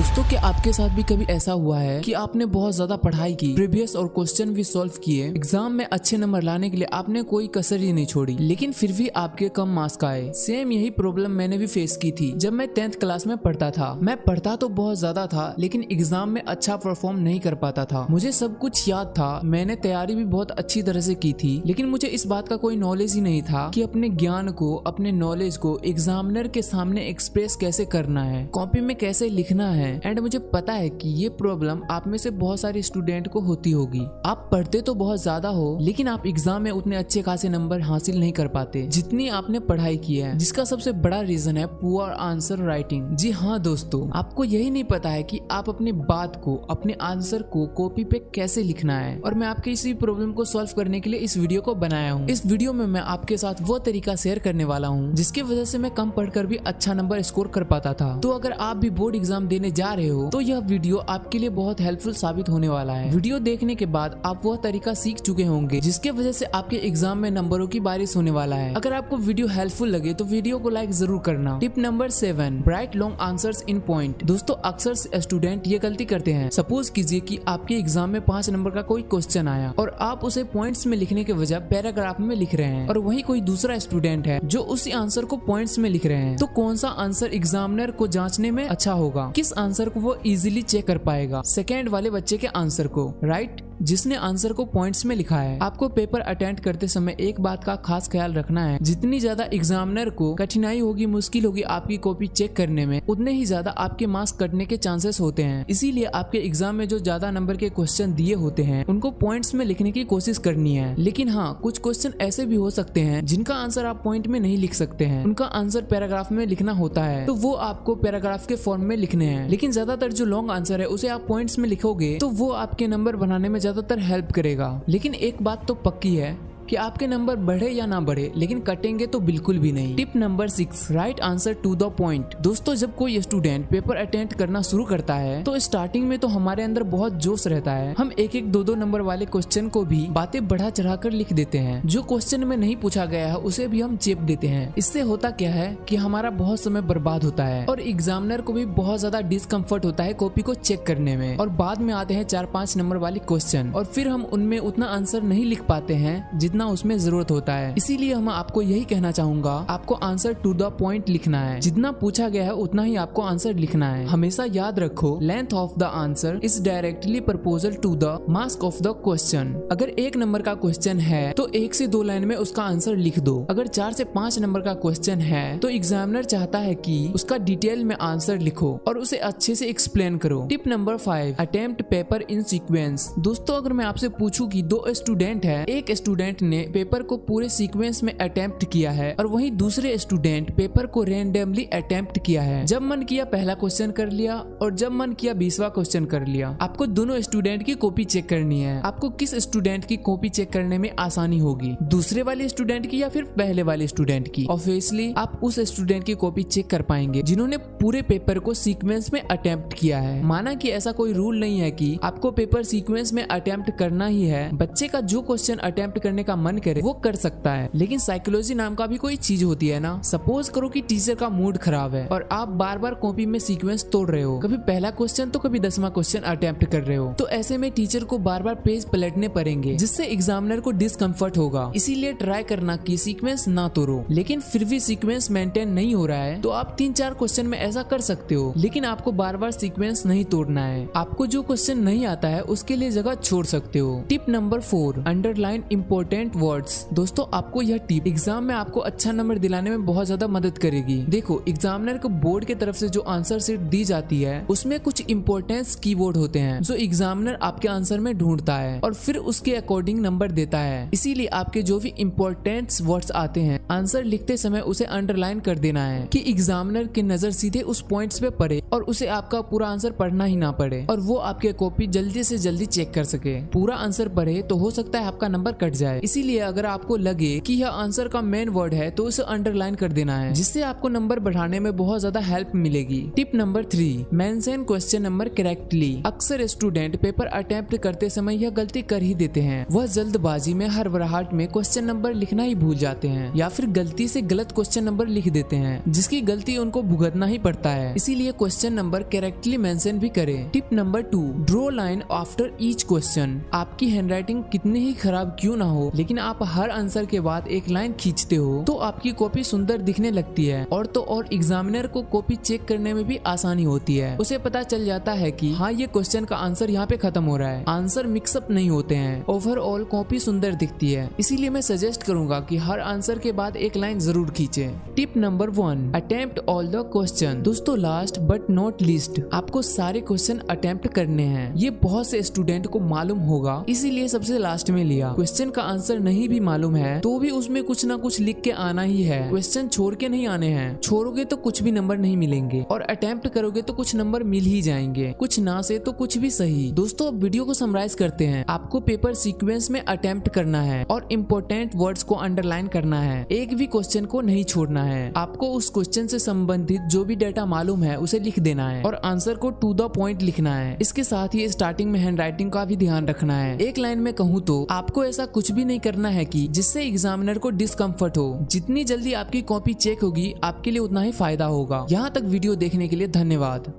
दोस्तों, क्या आपके साथ भी कभी ऐसा हुआ है कि आपने बहुत ज्यादा पढ़ाई की, प्रीवियस और क्वेश्चन भी सॉल्व किए, एग्जाम में अच्छे नंबर लाने के लिए आपने कोई कसर ही नहीं छोड़ी, लेकिन फिर भी आपके कम मार्क्स आए। सेम यही प्रॉब्लम मैंने भी फेस की थी जब मैं 10th क्लास में पढ़ता था। मैं पढ़ता तो बहुत ज्यादा था, लेकिन एग्जाम में अच्छा परफॉर्म नहीं कर पाता था। मुझे सब कुछ याद था, मैंने तैयारी भी बहुत अच्छी तरह से की थी, लेकिन मुझे इस बात का कोई नॉलेज ही नहीं था कि अपने ज्ञान को, अपने नॉलेज को एग्जामिनर के सामने एक्सप्रेस कैसे करना है, कॉपी में कैसे लिखना है। एंड मुझे पता है कि ये प्रॉब्लम आप में से बहुत सारे स्टूडेंट को होती होगी। आप पढ़ते तो बहुत ज्यादा हो, लेकिन आप एग्जाम में उतने अच्छे खासे नंबर हासिल नहीं कर पाते जितनी आपने पढ़ाई की है, जिसका सबसे बड़ा रीजन है पुअर आंसर राइटिंग। जी हाँ दोस्तों, आपको यही नहीं पता है कि आप अपनी बात को, अपने आंसर को कॉपी पे कैसे लिखना है। और मैं आपके इसी प्रॉब्लम को सॉल्व करने के लिए इस वीडियो को बनाया हूँ। इस वीडियो में मैं आपके साथ वो तरीका शेयर करने वाला हूँ जिसकी वजह से मैं कम पढ़कर भी अच्छा नंबर स्कोर कर पाता था। तो अगर आप भी बोर्ड एग्जाम देने जा रहे हो तो यह वीडियो आपके लिए बहुत हेल्पफुल साबित होने वाला है। वीडियो देखने के बाद आप वह तरीका सीख चुके होंगे जिसके वजह से आपके एग्जाम में नंबरों की बारिश होने वाला है। अगर आपको वीडियो हेल्पफुल लगे तो वीडियो को लाइक जरूर करना। Tip number 7, right long answers in point. दोस्तों, अक्सर स्टूडेंट ये गलती करते हैं। सपोज कीजिए कि आपके एग्जाम में 5 नंबर का कोई क्वेश्चन आया और आप उसे पॉइंट्स में लिखने के बजाय पैराग्राफ में लिख रहे हैं, और वही कोई दूसरा स्टूडेंट है जो उसी आंसर को पॉइंट्स में लिख रहे हैं। तो कौन सा आंसर एग्जामिनर को जांचने में अच्छा होगा, किस आंसर को वो इजीली चेक कर पाएगा? सेकंड वाले बच्चे के आंसर को, राइट, जिसने आंसर को पॉइंट्स में लिखा है। आपको पेपर अटेम्प्ट करते समय एक बात का खास ख्याल रखना है, जितनी ज्यादा एग्जामिनर को कठिनाई होगी, मुश्किल होगी आपकी कॉपी चेक करने में, उतने ही ज्यादा आपके मार्क्स कटने के चांसेस होते हैं। इसीलिए आपके एग्जाम में जो ज्यादा नंबर के क्वेश्चन दिए होते हैं उनको पॉइंट्स में लिखने की कोशिश करनी है। लेकिन हाँ, कुछ क्वेश्चन ऐसे भी हो सकते हैं जिनका आंसर आप पॉइंट में नहीं लिख सकते हैं, उनका आंसर पैराग्राफ में लिखना होता है, तो वो आपको पैराग्राफ के फॉर्म में लिखने हैं। लेकिन ज्यादातर जो लॉन्ग आंसर है उसे आप पॉइंट्स में लिखोगे तो वो आपके नंबर बनाने में ज्यादातर हेल्प करेगा। लेकिन एक बात तो पक्की है कि आपके नंबर बढ़े या ना बढ़े, लेकिन कटेंगे तो बिल्कुल भी नहीं। Tip number 6, right answer to the point. दोस्तों, जब कोई स्टूडेंट पेपर अटेम्प्ट करना शुरू करता है तो स्टार्टिंग में तो हमारे अंदर बहुत जोश रहता है। हम एक एक दो नंबर वाले क्वेश्चन को भी बातें बढ़ा चढ़ाकर लिख देते हैं। जो क्वेश्चन में नहीं पूछा गया है उसे भी हम चेप देते हैं। इससे होता क्या है कि हमारा बहुत समय बर्बाद होता है और एग्जामिनर को भी बहुत ज्यादा डिस्कम्फर्ट होता है कॉपी को चेक करने में। और बाद में आते हैं 4-5 नंबर वाले क्वेश्चन और फिर हम उनमें उतना आंसर नहीं लिख पाते हैं जितना उसमें जरूरत होता है। इसीलिए हम आपको यही कहना चाहूंगा, आपको आंसर टू द पॉइंट लिखना है। जितना पूछा गया है उतना ही आपको आंसर लिखना है। हमेशा याद रखो, length of the answer is directly proportional to the marks of the question. अगर 1 नंबर का क्वेश्चन है तो 1 से 2 लाइन में उसका आंसर लिख दो। अगर 4 से 5 नंबर का क्वेश्चन है तो एग्जामिनर चाहता है कि उसका डिटेल में आंसर लिखो और उसे अच्छे से एक्सप्लेन करो। Tip number 5, attempt paper in sequence. दोस्तों, अगर मैं आपसे पूछूं कि 2 स्टूडेंट है, एक स्टूडेंट ने पेपर को पूरे सीक्वेंस में अटेम्प्ट किया है और वहीं दूसरे स्टूडेंट पेपर को रैंडमली अटेम्प्ट किया है। जब मन किया पहला क्वेश्चन कर लिया और जब मन किया 20वां क्वेश्चन कर लिया। आपको दोनों स्टूडेंट की कॉपी चेक करनी है। आपको किस स्टूडेंट की कॉपी चेक करने में आसानी होगी, दूसरे वाले स्टूडेंट की या फिर पहले वाले स्टूडेंट की? ऑब्वियसली आप उस स्टूडेंट की कॉपी चेक कर पाएंगे जिन्होंने पूरे पेपर को सीक्वेंस में अटेम्प्ट किया है। माना कि ऐसा कोई रूल नहीं है कि आपको पेपर सीक्वेंस में अटेम्प्ट करना ही है। बच्चे का जो क्वेश्चन अटेम्प्ट करने का मन करे वो कर सकता है, लेकिन साइकोलॉजी नाम का भी कोई चीज होती है ना। सपोज करो कि टीचर का मूड खराब है और आप बार बार कॉपी में सीक्वेंस तोड़ रहे हो, कभी पहला क्वेश्चन तो कभी 10वां क्वेश्चन अटेम्प्ट कर रहे हो, तो ऐसे में टीचर को बार बार पेज पलटने पड़ेंगे जिससे एग्जामिनर को डिस्कम्फर्ट होगा। इसीलिए ट्राई करना कि सीक्वेंस ना तोड़ो। लेकिन फिर भी सीक्वेंस मेंटेन नहीं हो रहा है तो आप 3-4 क्वेश्चन में ऐसा कर सकते हो, लेकिन आपको बार बार सीक्वेंस नहीं तोड़ना है। आपको जो क्वेश्चन नहीं आता है उसके लिए जगह छोड़ सकते हो। Tip number 4, underline important words. दोस्तों, आपको यह टिप एग्जाम में आपको अच्छा नंबर दिलाने में बहुत ज्यादा मदद करेगी। देखो, एग्जामिनर को बोर्ड की तरफ से जो आंसर शीट दी जाती है उसमें कुछ इंपॉर्टेंस कीवर्ड होते हैं जो एग्जामिनर आपके आंसर में ढूंढता है और फिर उसके अकॉर्डिंग नंबर देता है। इसीलिए आपके जो भी इंपॉर्टेंट वर्ड्स आते हैं आंसर लिखते समय उसे अंडरलाइन कर देना है कि एग्जामिनर की नजर सीधे उस पॉइंट्स पे पड़े और उसे आपका पूरा आंसर पढ़ना ही ना पड़े और वो आपके कॉपी जल्दी से जल्दी चेक कर सके। पूरा आंसर पढ़े तो हो सकता है आपका नंबर कट जाए। इसीलिए अगर आपको लगे कि यह आंसर का मेन वर्ड है तो उसे अंडरलाइन कर देना है, जिससे आपको नंबर बढ़ाने में बहुत ज्यादा हेल्प मिलेगी। Tip number 3, mention question number correctly. अक्सर स्टूडेंट पेपर अटेम्प्ट करते समय यह गलती कर ही देते हैं। वह जल्दबाजी में, हड़बड़ाहट में क्वेश्चन नंबर लिखना ही भूल जाते हैं या फिर गलती से गलत क्वेश्चन नंबर लिख देते हैं जिसकी गलती उनको भुगतना ही पड़ता है। इसीलिए question question number correctly mention भी करें। Tip number 2, draw line after each question. आपकी हैंडराइटिंग कितनी ही खराब क्यों ना हो, लेकिन आप हर आंसर के बाद एक लाइन खींचते हो तो आपकी कॉपी सुंदर दिखने लगती है और एग्जामिनर को कॉपी चेक करने में भी आसानी होती है। उसे पता चल जाता है कि हाँ ये क्वेश्चन का आंसर यहाँ पे खत्म हो रहा है, आंसर मिक्सअप नहीं होते हैं। ओवरऑल कॉपी सुंदर दिखती है, इसीलिए मैं सजेस्ट करूंगा कि हर आंसर के बाद एक लाइन जरूर खींचे। Tip number 1, attempt all the question. दोस्तों लास्ट बट नॉट लीस्ट, आपको सारे क्वेश्चन अटेम्प्ट करने हैं। ये बहुत से स्टूडेंट को मालूम होगा, इसीलिए सबसे लास्ट में लिया। क्वेश्चन का आंसर नहीं भी मालूम है तो भी उसमें कुछ ना कुछ लिख के आना ही है। क्वेश्चन छोड़ के नहीं आने हैं, छोड़ोगे तो कुछ भी नंबर नहीं मिलेंगे और अटेम्प्ट करोगे तो कुछ नंबर मिल ही जाएंगे, कुछ ना से तो कुछ भी सही। दोस्तों अब वीडियो को समराइज करते हैं। आपको पेपर सीक्वेंस में अटेम्प्ट करना है और इम्पोर्टेंट वर्ड्स को अंडरलाइन करना है। एक भी क्वेश्चन को नहीं छोड़ना है। आपको उस क्वेश्चन से संबंधित जो भी डाटा मालूम है उसे लिख देना है और आंसर को टू द पॉइंट लिखना है। इसके साथ ही स्टार्टिंग में हैंडराइटिंग का भी ध्यान रखना है। एक लाइन में कहूँ तो आपको ऐसा कुछ भी नहीं करना है कि जिससे एग्जामिनर को डिस्कम्फर्ट हो। जितनी जल्दी आपकी कॉपी चेक होगी आपके लिए उतना ही फायदा होगा। यहाँ तक वीडियो देखने के लिए धन्यवाद।